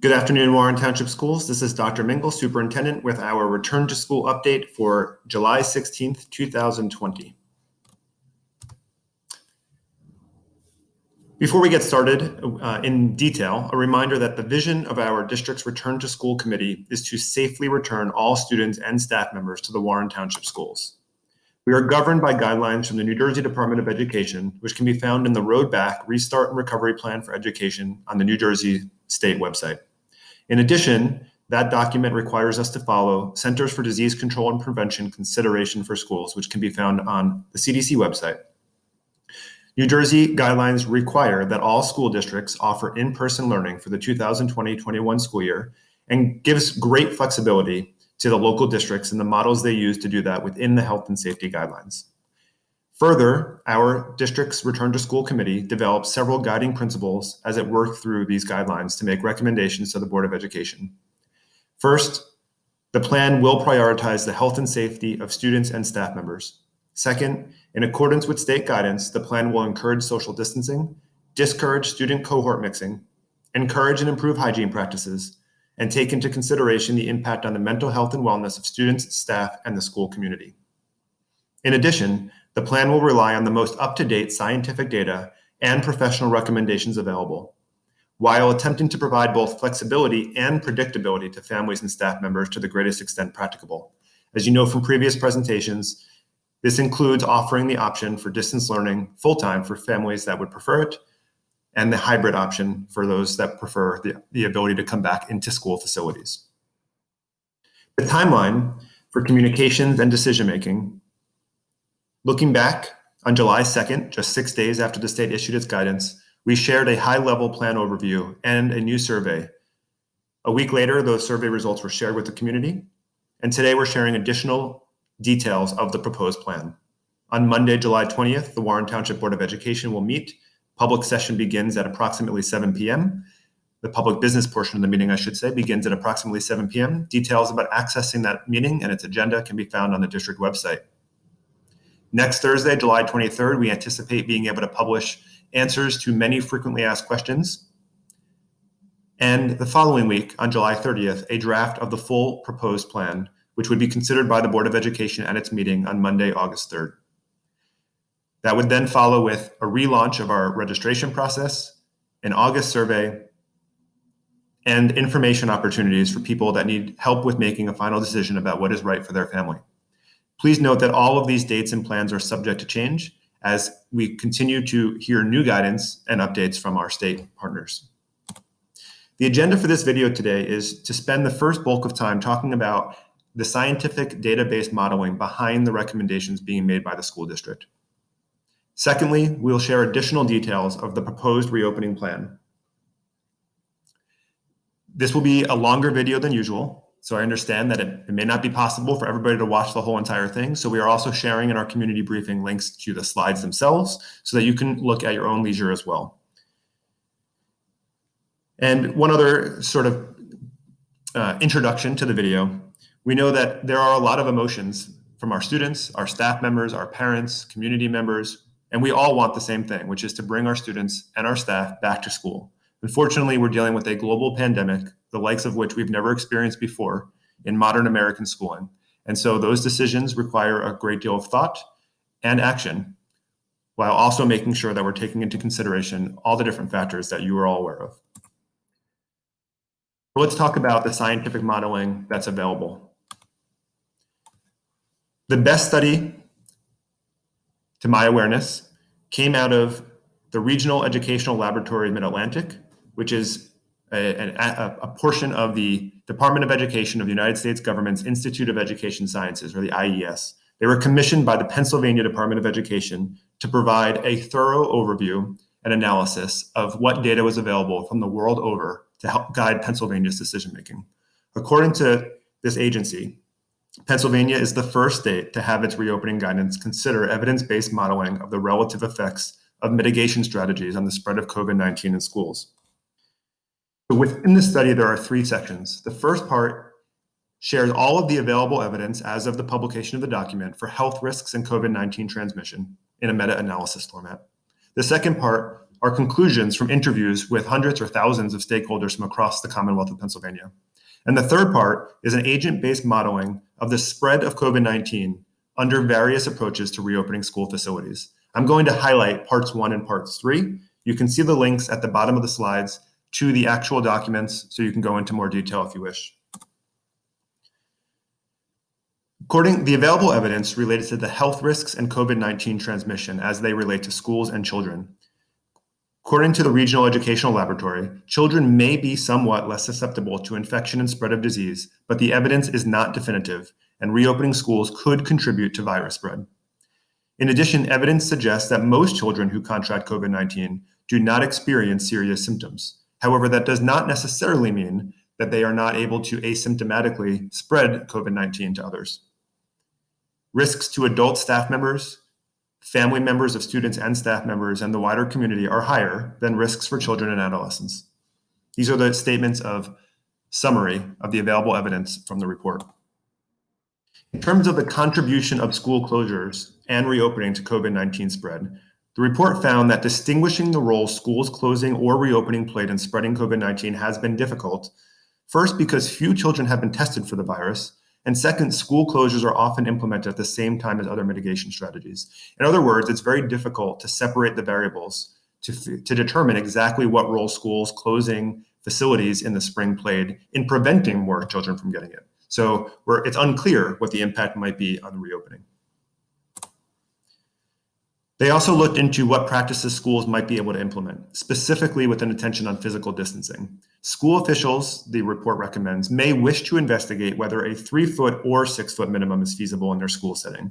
Good afternoon, Warren Township Schools. This is Dr. Mingle, Superintendent, with our Return to School update for July 16th, 2020. Before we get started in detail, a reminder that the vision of our district's Return to School Committee is to safely return all students and staff members to the Warren Township Schools. We are governed by guidelines from the New Jersey Department of Education, which can be found in the Road Back Restart and Recovery Plan for Education on the New Jersey State website. In addition, that document requires us to follow Centers for Disease Control and Prevention consideration for schools, which can be found on the CDC website. New Jersey guidelines require that all school districts offer in-person learning for the 2020-21 school year and gives great flexibility to the local districts and the models they use to do that within the health and safety guidelines. Further, our district's Return to School Committee developed several guiding principles as it worked through these guidelines to make recommendations to the Board of Education. First, the plan will prioritize the health and safety of students and staff members. Second, in accordance with state guidance, the plan will encourage social distancing, discourage student cohort mixing, encourage and improve hygiene practices, and take into consideration the impact on the mental health and wellness of students, staff, and the school community. In addition, the plan will rely on the most up-to-date scientific data and professional recommendations available, while attempting to provide both flexibility and predictability to families and staff members to the greatest extent practicable. As you know from previous presentations, this includes offering the option for distance learning full-time for families that would prefer it, and the hybrid option for those that prefer the ability to come back into school facilities. The timeline for communications and decision-making. Looking back on July 2nd, just 6 days after the state issued its guidance, we shared a high-level plan overview and a new survey. A week later, those survey results were shared with the community, and today we're sharing additional details of the proposed plan. On Monday, July 20th, the Warren Township Board of Education will meet. Public session begins at approximately 7 p.m. The public business portion of the meeting, I should say, begins at approximately 7 p.m. Details about accessing that meeting and its agenda can be found on the district website. Next Thursday, July 23rd, we anticipate being able to publish answers to many frequently asked questions. And the following week, on July 30th, a draft of the full proposed plan, which would be considered by the Board of Education at its meeting on Monday, August 3rd. That would then follow with a relaunch of our registration process, an August survey, and information opportunities for people that need help with making a final decision about what is right for their family. Please note that all of these dates and plans are subject to change as we continue to hear new guidance and updates from our state partners. The agenda for this video today is to spend the first bulk of time talking about the scientific database modeling behind the recommendations being made by the school district. Secondly, we'll share additional details of the proposed reopening plan. This will be a longer video than usual, so I understand that it may not be possible for everybody to watch the whole entire thing. So we are also sharing in our community briefing links to the slides themselves so that you can look at your own leisure as well. And one other sort of introduction to the video. We know that there are a lot of emotions from our students, our staff members, our parents, community members, and we all want the same thing, which is to bring our students and our staff back to school. Unfortunately, we're dealing with a global pandemic, the likes of which we've never experienced before in modern American schooling. And so those decisions require a great deal of thought and action, while also making sure that we're taking into consideration all the different factors that you are all aware of. Let's talk about the scientific modeling that's available. The best study, to my awareness, came out of the Regional Educational Laboratory Mid-Atlantic, which is a portion of the Department of Education of the United States government's Institute of Education Sciences, or the IES. They were commissioned by the Pennsylvania Department of Education to provide a thorough overview and analysis of what data was available from the world over to help guide Pennsylvania's decision-making. According to this agency, Pennsylvania is the first state to have its reopening guidance consider evidence-based modeling of the relative effects of mitigation strategies on the spread of COVID-19 in schools. So within the study, there are 3 sections. The first part shares all of the available evidence as of the publication of the document for health risks and COVID-19 transmission in a meta-analysis format. The second part are conclusions from interviews with hundreds or thousands of stakeholders from across the Commonwealth of Pennsylvania. And the third part is an agent-based modeling of the spread of COVID-19 under various approaches to reopening school facilities. I'm going to highlight parts 1 and parts 3. You can see the links at the bottom of the slides to the actual documents, so you can go into more detail if you wish. According to the available evidence related to the health risks and COVID-19 transmission as they relate to schools and children. According to the Regional Educational Laboratory, children may be somewhat less susceptible to infection and spread of disease, but the evidence is not definitive, and reopening schools could contribute to virus spread. In addition, evidence suggests that most children who contract COVID-19 do not experience serious symptoms. However, that does not necessarily mean that they are not able to asymptomatically spread COVID-19 to others. Risks to adult staff members, family members of students and staff members, and the wider community are higher than risks for children and adolescents. These are the statements of summary of the available evidence from the report. In terms of the contribution of school closures and reopening to COVID-19 spread, the report found that distinguishing the role schools closing or reopening played in spreading COVID-19 has been difficult. First, because few children have been tested for the virus, and second, school closures are often implemented at the same time as other mitigation strategies. In other words, it's very difficult to separate the variables to determine exactly what role schools closing facilities in the spring played in preventing more children from getting it. So it's unclear what the impact might be on the reopening. They also looked into what practices schools might be able to implement, specifically with an attention on physical distancing. School officials, the report recommends, may wish to investigate whether a 3-foot or 6-foot minimum is feasible in their school setting.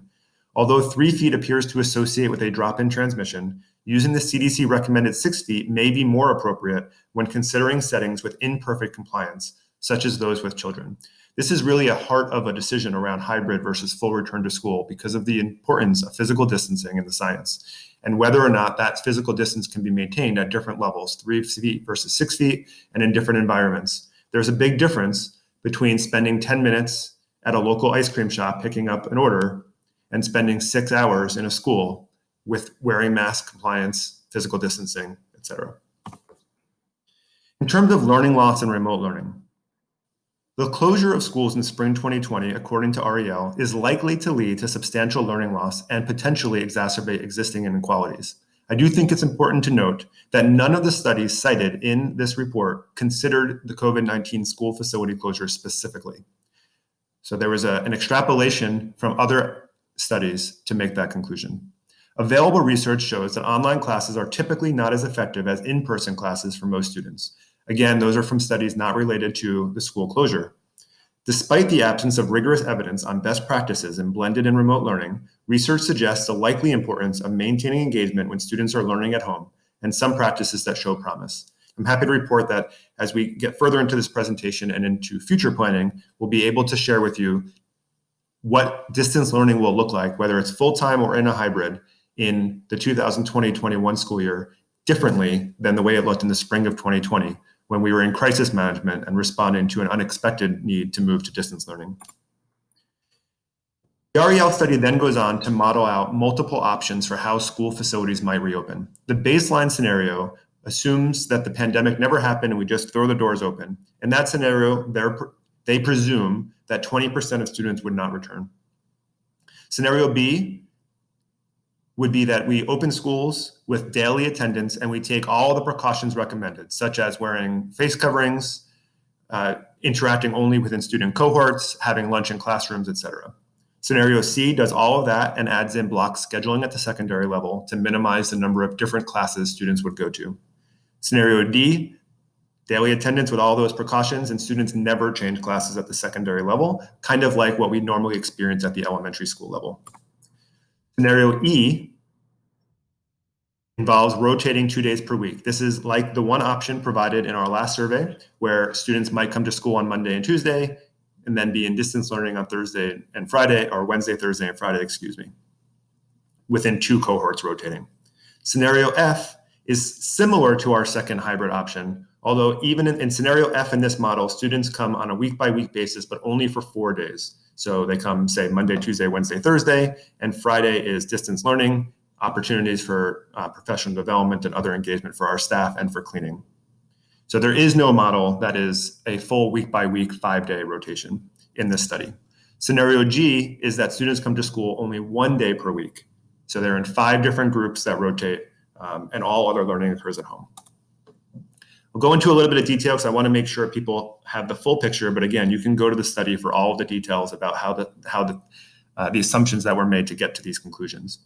Although 3 feet appears to associate with a drop in transmission, using the CDC recommended 6 feet may be more appropriate when considering settings with imperfect compliance, such as those with children. This is really a heart of a decision around hybrid versus full return to school because of the importance of physical distancing in the science and whether or not that physical distance can be maintained at different levels, 3 feet versus 6 feet, and in different environments. There's a big difference between spending 10 minutes at a local ice cream shop picking up an order and spending 6 hours in a school with wearing mask compliance, physical distancing, etc. In terms of learning loss and remote learning, the closure of schools in spring 2020, according to REL, is likely to lead to substantial learning loss and potentially exacerbate existing inequalities. I do think it's important to note that none of the studies cited in this report considered the COVID-19 school facility closure specifically. So there was an extrapolation from other studies to make that conclusion. Available research shows that online classes are typically not as effective as in-person classes for most students. Again, those are from studies not related to the school closure. Despite the absence of rigorous evidence on best practices in blended and remote learning, research suggests the likely importance of maintaining engagement when students are learning at home and some practices that show promise. I'm happy to report that as we get further into this presentation and into future planning, we'll be able to share with you what distance learning will look like, whether it's full-time or in a hybrid, in the 2020-21 school year differently than the way it looked in the spring of 2020, when we were in crisis management and responding to an unexpected need to move to distance learning. The REL study then goes on to model out multiple options for how school facilities might reopen. The baseline scenario assumes that the pandemic never happened and we just throw the doors open. In that scenario, they presume that 20% of students would not return. Scenario B would be that we open schools with daily attendance and we take all the precautions recommended, such as wearing face coverings, interacting only within student cohorts, having lunch in classrooms, etc. Scenario C does all of that and adds in block scheduling at the secondary level to minimize the number of different classes students would go to. Scenario D, daily attendance with all those precautions and students never change classes at the secondary level, kind of like what we normally experience at the elementary school level. Scenario E involves rotating 2 days per week. This is like the one option provided in our last survey, where students might come to school on Monday and Tuesday, and then be in distance learning on Thursday and Friday, or Wednesday, Thursday, and Friday, within 2 cohorts rotating. Scenario F is similar to our second hybrid option, although even in scenario F in this model, students come on a week-by-week basis, but only for 4 days. So they come, say, Monday, Tuesday, Wednesday, Thursday, and Friday is distance learning, opportunities for professional development and other engagement for our staff and for cleaning. So there is no model that is a full week-by-week 5-day rotation in this study. Scenario G is that students come to school only 1 day per week. So they're in 5 different groups that rotate, and all other learning occurs at home. We'll go into a little bit of detail because I want to make sure people have the full picture. But again, you can go to the study for all of the details about how the assumptions that were made to get to these conclusions.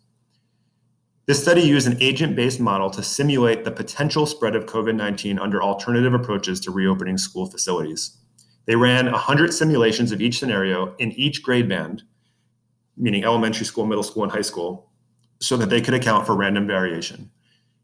This study used an agent-based model to simulate the potential spread of COVID-19 under alternative approaches to reopening school facilities. They ran 100 simulations of each scenario in each grade band, meaning elementary school, middle school, and high school, so that they could account for random variation,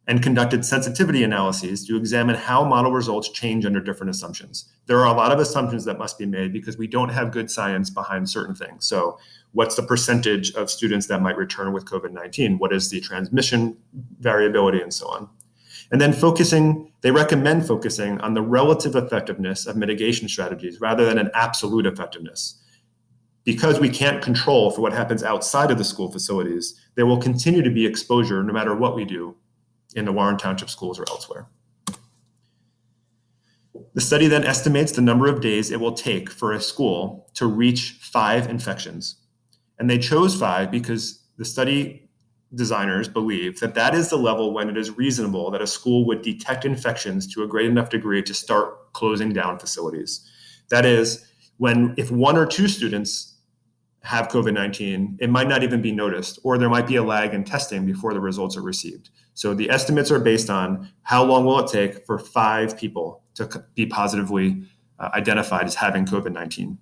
and conducted sensitivity analyses to examine how model results change under different assumptions. There are a lot of assumptions that must be made because we don't have good science behind certain things. So what's the percentage of students that might return with COVID-19? What is the transmission variability and so on? And then they recommend focusing on the relative effectiveness of mitigation strategies rather than an absolute effectiveness. Because we can't control for what happens outside of the school facilities, there will continue to be exposure no matter what we do in the Warren Township schools or elsewhere. The study then estimates the number of days it will take for a school to reach 5 infections. And they chose 5 because the study designers believe that that is the level when it is reasonable that a school would detect infections to a great enough degree to start closing down facilities. That is, if 1 or 2 students have COVID-19, it might not even be noticed, or there might be a lag in testing before the results are received. So the estimates are based on how long will it take for 5 people to be positively identified as having COVID-19.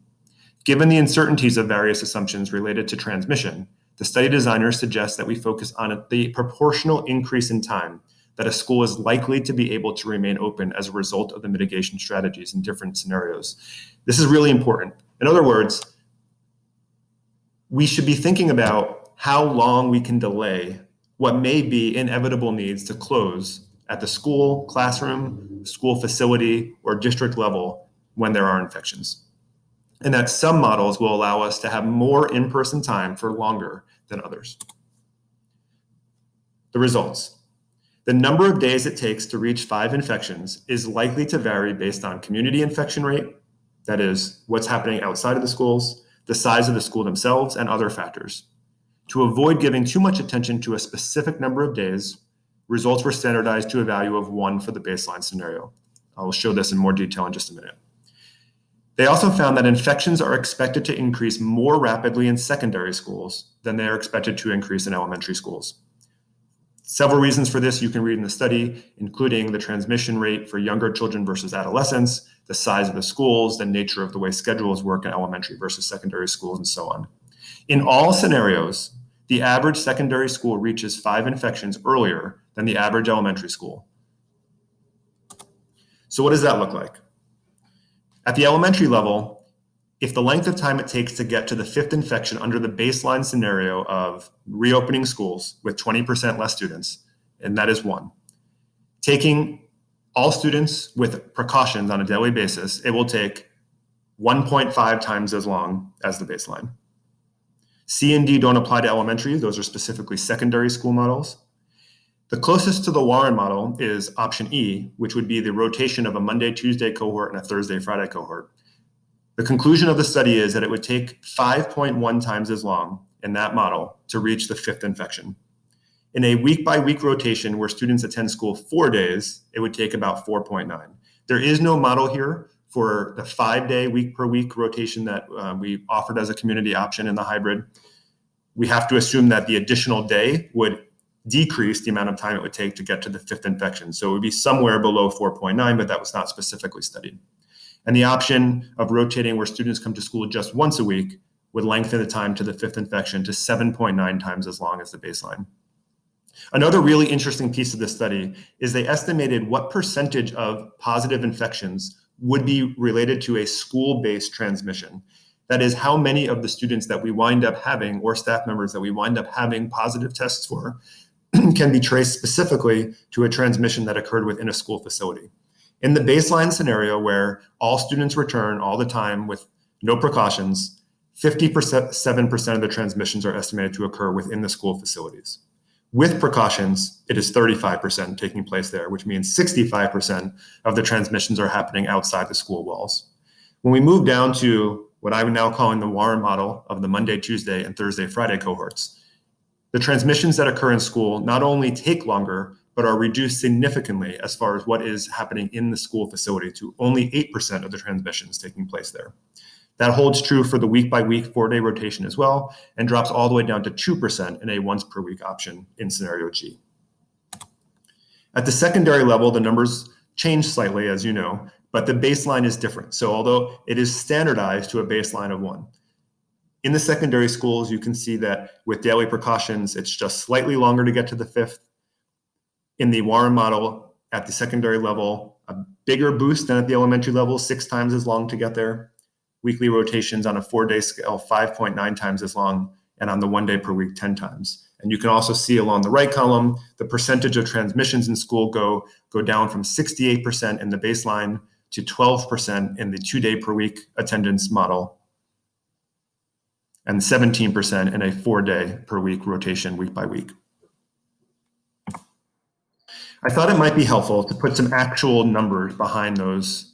Given the uncertainties of various assumptions related to transmission, the study designers suggest that we focus on the proportional increase in time that a school is likely to be able to remain open as a result of the mitigation strategies in different scenarios. This is really important. In other words, we should be thinking about how long we can delay what may be inevitable needs to close at the school, classroom, school facility, or district level when there are infections. And that some models will allow us to have more in-person time for longer than others. The results. The number of days it takes to reach 5 infections is likely to vary based on community infection rate, that is, what's happening outside of the schools, the size of the school themselves, and other factors. To avoid giving too much attention to a specific number of days, results were standardized to a value of 1 for the baseline scenario. I will show this in more detail in just a minute. They also found that infections are expected to increase more rapidly in secondary schools than they are expected to increase in elementary schools. Several reasons for this you can read in the study, including the transmission rate for younger children versus adolescents, the size of the schools, the nature of the way schedules work in elementary versus secondary schools, and so on. In all scenarios, the average secondary school reaches 5 infections earlier than the average elementary school. So what does that look like? At the elementary level, if the length of time it takes to get to the 5th infection under the baseline scenario of reopening schools with 20% less students, and that is 1, taking all students with precautions on a daily basis, it will take 1.5 times as long as the baseline. C and D don't apply to elementary. Those are specifically secondary school models. The closest to the Warren model is option E, which would be the rotation of a Monday, Tuesday cohort and a Thursday, Friday cohort. The conclusion of the study is that it would take 5.1 times as long in that model to reach the 5th infection. In a week-by-week rotation where students attend school 4 days, it would take about 4.9. There is no model here for the 5-day week-per-week rotation that we offered as a community option in the hybrid. We have to assume that the additional day would decrease the amount of time it would take to get to the 5th infection. So it would be somewhere below 4.9, but that was not specifically studied. And the option of rotating where students come to school just once a week would lengthen the time to the 5th infection to 7.9 times as long as the baseline. Another really interesting piece of this study is they estimated what percentage of positive infections would be related to a school-based transmission. That is, how many of the students that we wind up having or staff members that we wind up having positive tests for can be traced specifically to a transmission that occurred within a school facility. In the baseline scenario where all students return all the time with no precautions, 57% of the transmissions are estimated to occur within the school facilities. With precautions, it is 35% taking place there, which means 65% of the transmissions are happening outside the school walls. When we move down to what I'm now calling the Warren model of the Monday, Tuesday, and Thursday, Friday cohorts, the transmissions that occur in school not only take longer, but are reduced significantly as far as what is happening in the school facility to only 8% of the transmissions taking place there. That holds true for the week-by-week 4-day rotation as well, and drops all the way down to 2% in a once-per-week option in scenario G. At the secondary level, the numbers change slightly, as you know, but the baseline is different. So although it is standardized to a baseline of 1, in the secondary schools, you can see that with daily precautions, it's just slightly longer to get to the 5th. In the Warren model, at the secondary level, a bigger boost than at the elementary level, 6 times as long to get there. Weekly rotations on a 4-day scale, 5.9 times as long, and on the 1 day per week, 10 times. And you can also see along the right column, the percentage of transmissions in school go down from 68% in the baseline to 12% in the 2-day per week attendance model, and 17% in a 4-day per week rotation week by week. I thought it might be helpful to put some actual numbers behind those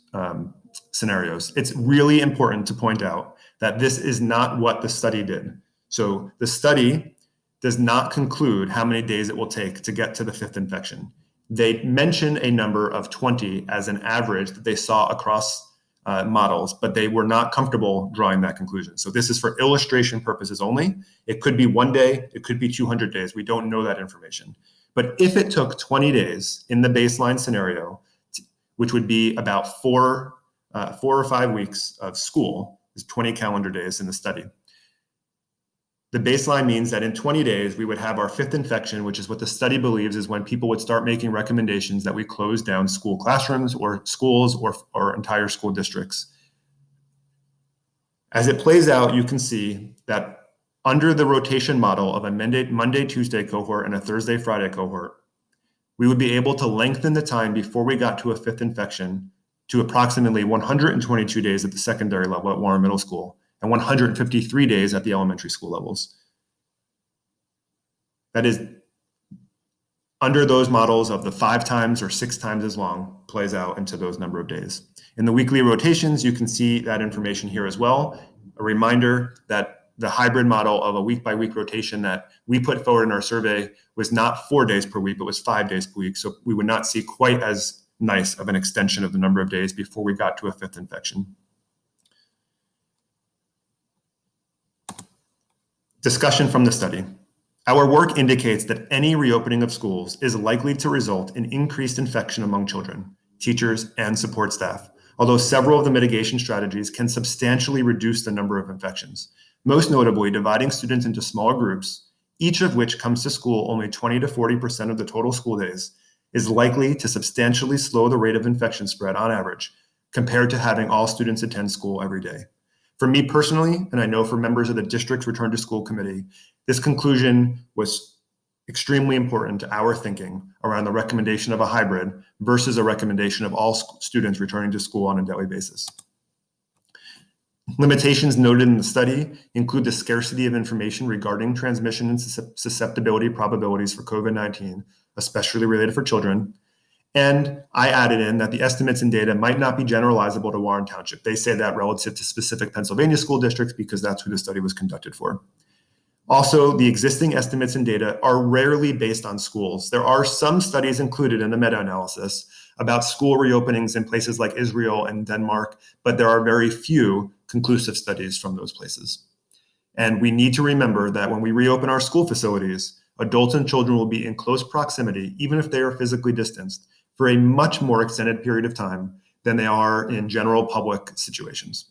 scenarios. It's really important to point out that this is not what the study did. So the study does not conclude how many days it will take to get to the 5th infection. They mention a number of 20 as an average that they saw across models, but they were not comfortable drawing that conclusion. So this is for illustration purposes only. It could be 1 day, it could be 200 days. We don't know that information. But if it took 20 days in the baseline scenario, which would be about 4 or 5 weeks of school, is 20 calendar days in the study. The baseline means that in 20 days, we would have our 5th infection, which is what the study believes is when people would start making recommendations that we close down school classrooms or schools or entire school districts. As it plays out, you can see that under the rotation model of a Monday, Tuesday cohort and a Thursday, Friday cohort, we would be able to lengthen the time before we got to a 5th infection to approximately 122 days at the secondary level at Warren Middle School and 153 days at the elementary school levels. That is, under those models of the 5 times or 6 times as long plays out into those number of days. In the weekly rotations, you can see that information here as well. A reminder that the hybrid model of a week-by-week rotation that we put forward in our survey was not 4 days per week, but was 5 days per week. So we would not see quite as nice of an extension of the number of days before we got to a 5th infection. Discussion from the study. Our work indicates that any reopening of schools is likely to result in increased infection among children, teachers, and support staff, although several of the mitigation strategies can substantially reduce the number of infections, most notably dividing students into smaller groups, each of which comes to school only 20 to 40% of the total school days, is likely to substantially slow the rate of infection spread on average, compared to having all students attend school every day. For me personally, and I know for members of the district's Return to School Committee, this conclusion was extremely important to our thinking around the recommendation of a hybrid versus a recommendation of all students returning to school on a daily basis. Limitations noted in the study include the scarcity of information regarding transmission and susceptibility probabilities for COVID-19, especially related for children. And I added in that the estimates and data might not be generalizable to Warren Township. They say that relative to specific Pennsylvania school districts because that's who the study was conducted for. Also, the existing estimates and data are rarely based on schools. There are some studies included in the meta-analysis about school reopenings in places like Israel and Denmark, but there are very few conclusive studies from those places. And we need to remember that when we reopen our school facilities, adults and children will be in close proximity, even if they are physically distanced, for a much more extended period of time than they are in general public situations.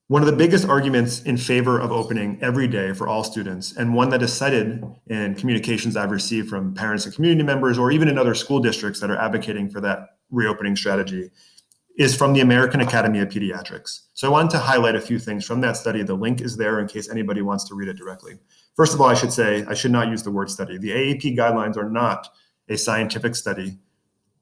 One of the biggest arguments in favor of opening every day for all students, and one that is cited in communications I've received from parents and community members, or even in other school districts that are advocating for that reopening strategy, is from the American Academy of Pediatrics. So I wanted to highlight a few things from that study. The link is there in case anybody wants to read it directly. First of all, I should say, I should not use the word study. The AAP guidelines are not a scientific study.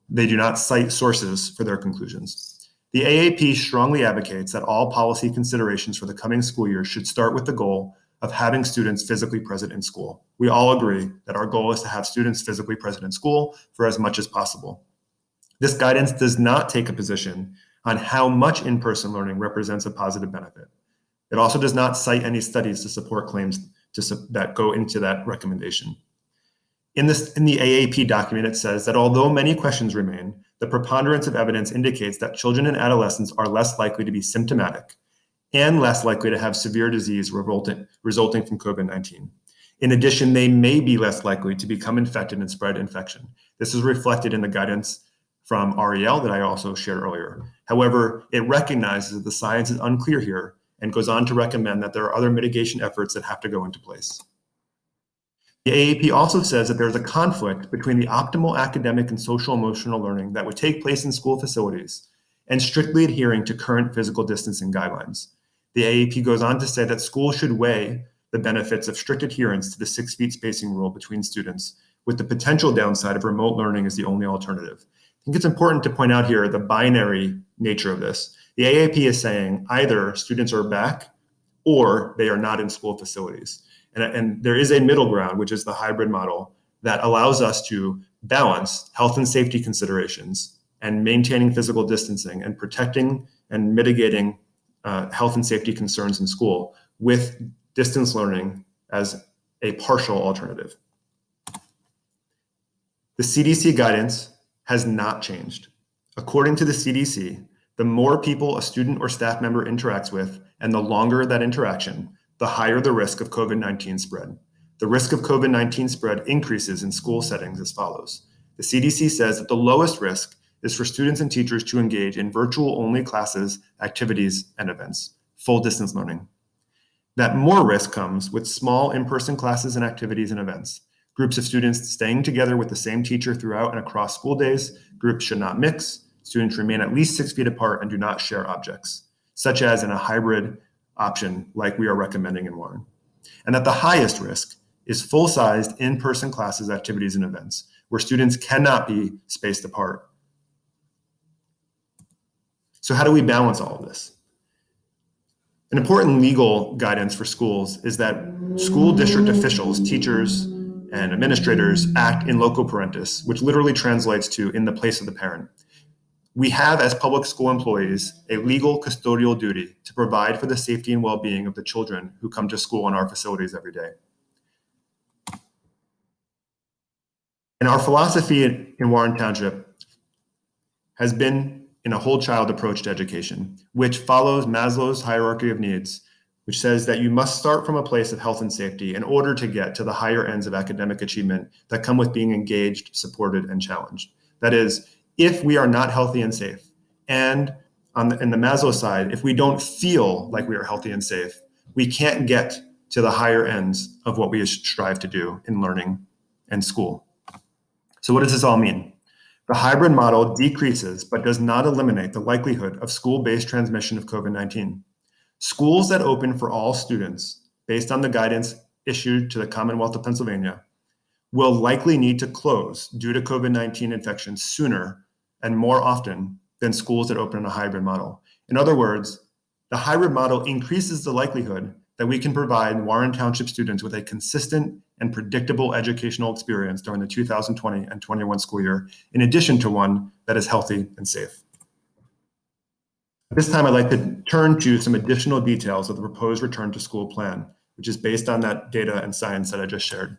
They do not cite sources for their conclusions. The AAP strongly advocates that all policy considerations for the coming school year should start with the goal of having students physically present in school. We all agree that our goal is to have students physically present in school for as much as possible. This guidance does not take a position on how much in-person learning represents a positive benefit. It also does not cite any studies to support claims that go into that recommendation. In the AAP document, it says that although many questions remain, the preponderance of evidence indicates that children and adolescents are less likely to be symptomatic and less likely to have severe disease resulting from COVID-19. In addition, they may be less likely to become infected and spread infection. This is reflected in the guidance from REL that I also shared earlier. However, it recognizes that the science is unclear here and goes on to recommend that there are other mitigation efforts that have to go into place. The AAP also says that there's a conflict between the optimal academic and social emotional learning that would take place in school facilities and strictly adhering to current physical distancing guidelines. The AAP goes on to say that schools should weigh the benefits of strict adherence to the 6 feet spacing rule between students, with the potential downside of remote learning as the only alternative. I think it's important to point out here the binary nature of this. The AAP is saying either students are back or they are not in school facilities. And there is a middle ground, which is the hybrid model that allows us to balance health and safety considerations and maintaining physical distancing and protecting and mitigating health and safety concerns in school with distance learning as a partial alternative. The CDC guidance has not changed. According to the CDC, the more people a student or staff member interacts with and the longer that interaction, the higher the risk of COVID-19 spread. The risk of COVID-19 spread increases in school settings as follows. The CDC says that the lowest risk is for students and teachers to engage in virtual-only classes, activities, and events, full distance learning. That more risk comes with small in-person classes and activities and events. Groups of students staying together with the same teacher throughout and across school days. Groups should not mix. Students remain at least 6 feet apart and do not share objects, such as in a hybrid option like we are recommending in Warren. And at the highest risk is full-sized in-person classes, activities, and events where students cannot be spaced apart. So how do we balance all of this? An important legal guidance for schools is that school district officials, teachers, and administrators act in loco parentis, which literally translates to in the place of the parent. We have, as public school employees, a legal custodial duty to provide for the safety and well-being of the children who come to school in our facilities every day. And our philosophy in Warren Township has been in a whole child approach to education, which follows Maslow's hierarchy of needs, which says that you must start from a place of health and safety in order to get to the higher ends of academic achievement that come with being engaged, supported, and challenged. That is, if we are not healthy and safe, and in the Maslow side, if we don't feel like we are healthy and safe, we can't get to the higher ends of what we strive to do in learning and school. So what does this all mean? The hybrid model decreases but does not eliminate the likelihood of school-based transmission of COVID-19. Schools that open for all students, based on the guidance issued to the Commonwealth of Pennsylvania, will likely need to close due to COVID-19 infections sooner and more often than schools that open in a hybrid model. In other words, the hybrid model increases the likelihood that we can provide Warren Township students with a consistent and predictable educational experience during the 2020 and 21 school year, in addition to one that is healthy and safe. At this time, I'd like to turn to some additional details of the proposed return to school plan, which is based on that data and science that I just shared.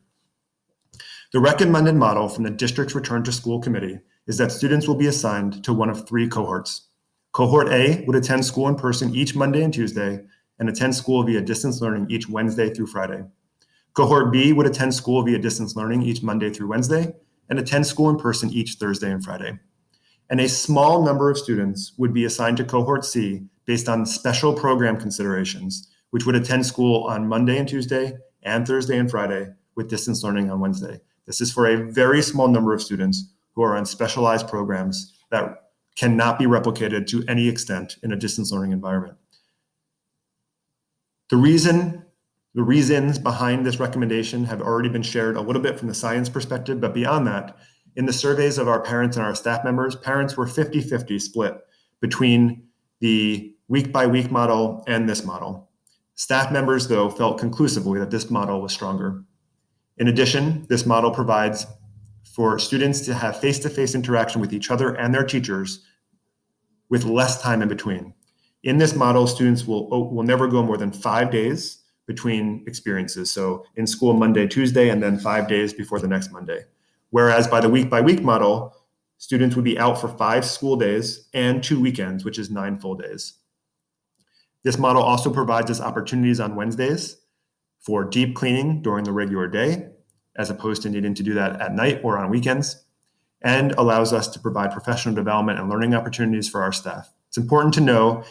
The recommended model from the district's return to school committee is that students will be assigned to one of 3 cohorts. Cohort A would attend school in person each Monday and Tuesday and attend school via distance learning each Wednesday through Friday. Cohort B would attend school via distance learning each Monday through Wednesday and attend school in person each Thursday and Friday. And a small number of students would be assigned to Cohort C based on special program considerations, which would attend school on Monday and Tuesday and Thursday and Friday with distance learning on Wednesday. This is for a very small number of students who are on specialized programs that cannot be replicated to any extent in a distance learning environment. The reasons behind this recommendation have already been shared a little bit from the science perspective, but beyond that, in the surveys of our parents and our staff members, parents were 50-50 split between the week-by-week model and this model. Staff members, though, felt conclusively that this model was stronger. In addition, this model provides for students to have face-to-face interaction with each other and their teachers with less time in between. In this model, students will never go more than 5 days between experiences. So in school Monday, Tuesday, and then 5 days before the next Monday. Whereas by the week-by-week model, students would be out for 5 school days and 2 weekends, which is 9 full days. This model also provides us opportunities on Wednesdays for deep cleaning during the regular day, as opposed to needing to do that at night or on weekends, and allows us to provide professional development and learning opportunities for our staff. It's important to know,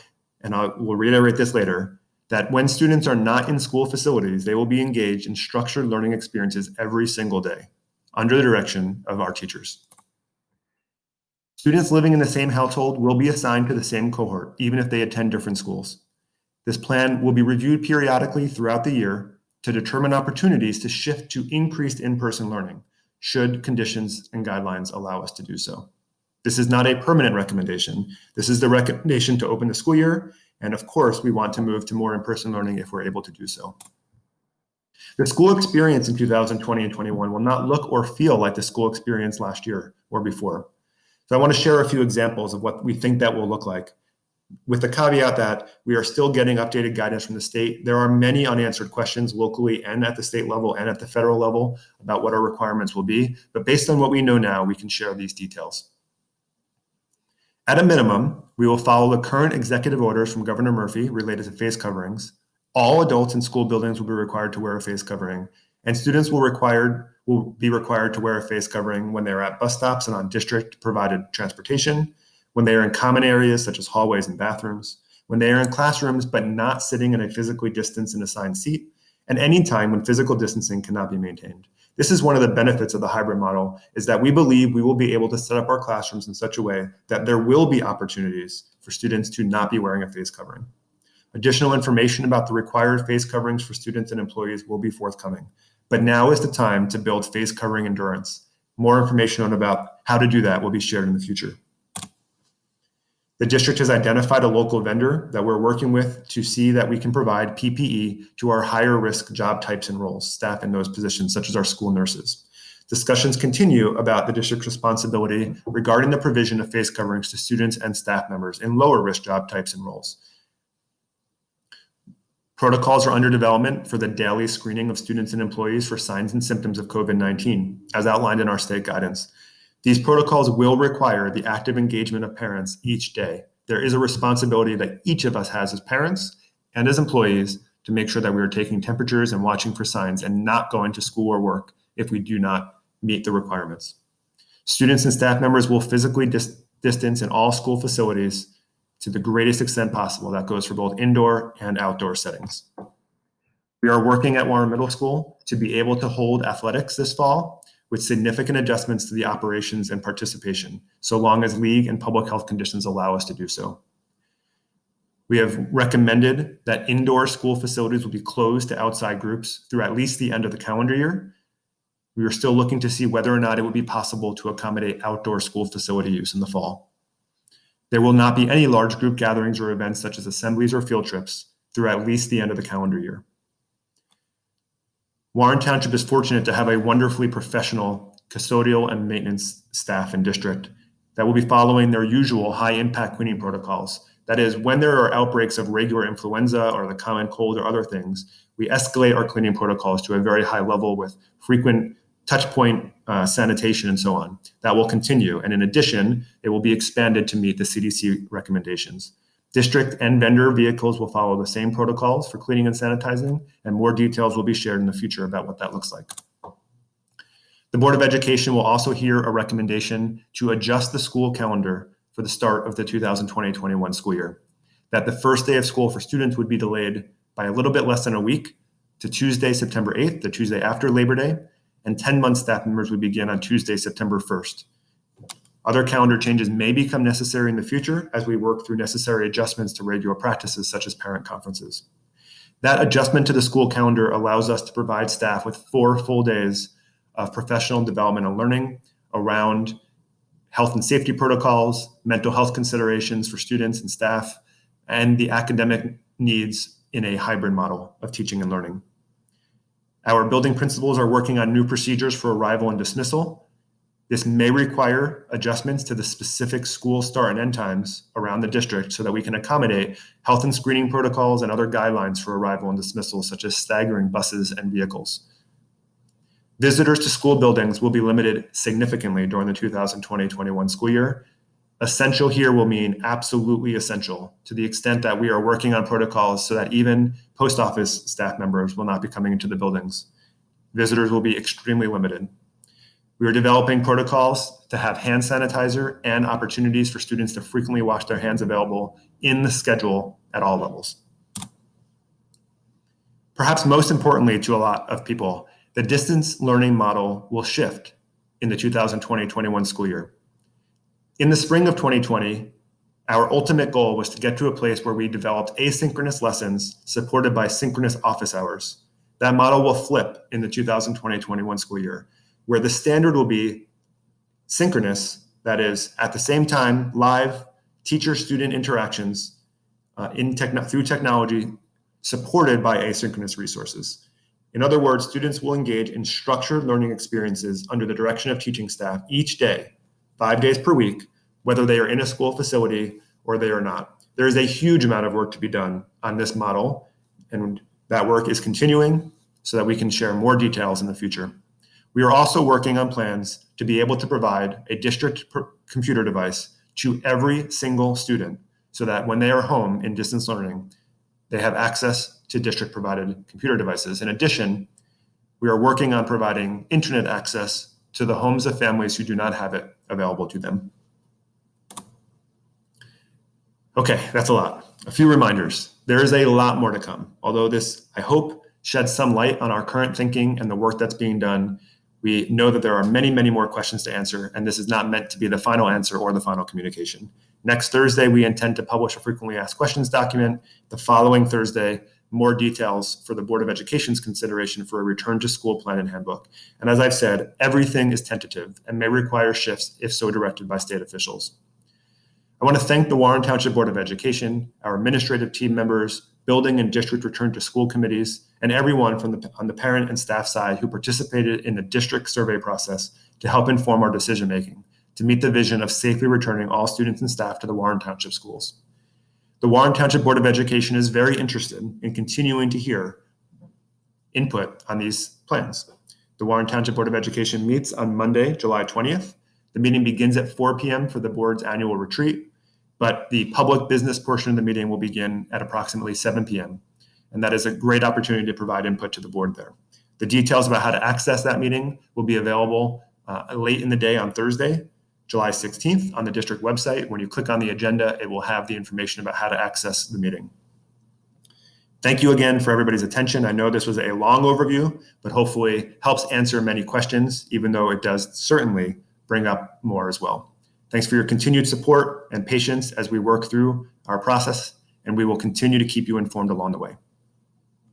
and I will reiterate this later, that when students are not in school facilities, they will be engaged in structured learning experiences every single day under the direction of our teachers. Students living in the same household will be assigned to the same cohort, even if they attend different schools. This plan will be reviewed periodically throughout the year to determine opportunities to shift to increased in-person learning, should conditions and guidelines allow us to do so. This is not a permanent recommendation. This is the recommendation to open the school year, and of course, we want to move to more in-person learning if we're able to do so. The school experience in 2020 and 21 will not look or feel like the school experience last year or before. So I want to share a few examples of what we think that will look like, with the caveat that we are still getting updated guidance from the state. There are many unanswered questions locally and at the state level and at the federal level about what our requirements will be. But based on what we know now, we can share these details. At a minimum, we will follow the current executive orders from Governor Murphy related to face coverings. All adults in school buildings will be required to wear a face covering, and students will be required to wear a face covering when they're at bus stops and on district-provided transportation, when they are in common areas such as hallways and bathrooms, when they are in classrooms but not sitting in a physically distanced and assigned seat, and any time when physical distancing cannot be maintained. This is one of the benefits of the hybrid model, is that we believe we will be able to set up our classrooms in such a way that there will be opportunities for students to not be wearing a face covering. Additional information about the required face coverings for students and employees will be forthcoming, but now is the time to build face covering endurance. More information about how to do that will be shared in the future. The district has identified a local vendor that we're working with to see that we can provide PPE to our higher risk job types and roles, staff in those positions, such as our school nurses. Discussions continue about the district's responsibility regarding the provision of face coverings to students and staff members in lower risk job types and roles. Protocols are under development for the daily screening of students and employees for signs and symptoms of COVID-19, as outlined in our state guidance. These protocols will require the active engagement of parents each day. There is a responsibility that each of us has as parents and as employees to make sure that we are taking temperatures and watching for signs and not going to school or work if we do not meet the requirements. Students and staff members will physically distance in all school facilities to the greatest extent possible. That goes for both indoor and outdoor settings. We are working at Warren Middle School to be able to hold athletics this fall with significant adjustments to the operations and participation, so long as league and public health conditions allow us to do so. We have recommended that indoor school facilities will be closed to outside groups through at least the end of the calendar year. We are still looking to see whether or not it would be possible to accommodate outdoor school facility use in the fall. There will not be any large group gatherings or events such as assemblies or field trips through at least the end of the calendar year. Warren Township is fortunate to have a wonderfully professional custodial and maintenance staff and district that will be following their usual high-impact cleaning protocols. That is, when there are outbreaks of regular influenza or the common cold or other things, we escalate our cleaning protocols to a very high level with frequent touch point sanitation and so on. That will continue. And in addition, it will be expanded to meet the CDC recommendations. District and vendor vehicles will follow the same protocols for cleaning and sanitizing, and more details will be shared in the future about what that looks like. The Board of Education will also hear a recommendation to adjust the school calendar for the start of the 2020-21 school year. That the first day of school for students would be delayed by a little bit less than a week to Tuesday, September 8th, the Tuesday after Labor Day, and 10-month staff members would begin on Tuesday, September 1st. Other calendar changes may become necessary in the future as we work through necessary adjustments to regular practices such as parent conferences. That adjustment to the school calendar allows us to provide staff with 4 full days of professional development and learning around health and safety protocols, mental health considerations for students and staff, and the academic needs in a hybrid model of teaching and learning. Our building principals are working on new procedures for arrival and dismissal. This may require adjustments to the specific school start and end times around the district so that we can accommodate health and screening protocols and other guidelines for arrival and dismissal, such as staggering buses and vehicles. Visitors to school buildings will be limited significantly during the 2020-21 school year. Essential here will mean absolutely essential, to the extent that we are working on protocols so that even post office staff members will not be coming into the buildings. Visitors will be extremely limited. We are developing protocols to have hand sanitizer and opportunities for students to frequently wash their hands available in the schedule at all levels. Perhaps most importantly to a lot of people, the distance learning model will shift in the 2020-21 school year. In the spring of 2020, our ultimate goal was to get to a place where we developed asynchronous lessons supported by synchronous office hours. That model will flip in the 2020-21 school year, where the standard will be synchronous, that is, at the same time, live teacher-student interactions through technology supported by asynchronous resources. In other words, students will engage in structured learning experiences under the direction of teaching staff each day, 5 days per week, whether they are in a school facility or they are not. There is a huge amount of work to be done on this model, and that work is continuing so that we can share more details in the future. We are also working on plans to be able to provide a district computer device to every single student so that when they are home in distance learning, they have access to district-provided computer devices. In addition, we are working on providing internet access to the homes of families who do not have it available to them. Okay, that's a lot. A few reminders. There is a lot more to come. Although this, I hope, sheds some light on our current thinking and the work that's being done, we know that there are many, many more questions to answer, and this is not meant to be the final answer or the final communication. Next Thursday, we intend to publish a frequently asked questions document. The following Thursday, more details for the Board of Education's consideration for a return to school plan and handbook. And as I've said, everything is tentative and may require shifts if so directed by state officials. I want to thank the Warren Township Board of Education, our administrative team members, building and district return to school committees, and everyone on the parent and staff side who participated in the district survey process to help inform our decision-making to meet the vision of safely returning all students and staff to the Warren Township schools. The Warren Township Board of Education is very interested in continuing to hear input on these plans. The Warren Township Board of Education meets on Monday, July 20th. The meeting begins at 4 p.m. for the board's annual retreat, but the public business portion of the meeting will begin at approximately 7 p.m. And that is a great opportunity to provide input to the board there. The details about how to access that meeting will be available late in the day on Thursday, July 16th on the district website. When you click on the agenda, it will have the information about how to access the meeting. Thank you again for everybody's attention. I know this was a long overview, but hopefully helps answer many questions, even though it does certainly bring up more as well. Thanks for your continued support and patience as we work through our process, and we will continue to keep you informed along the way.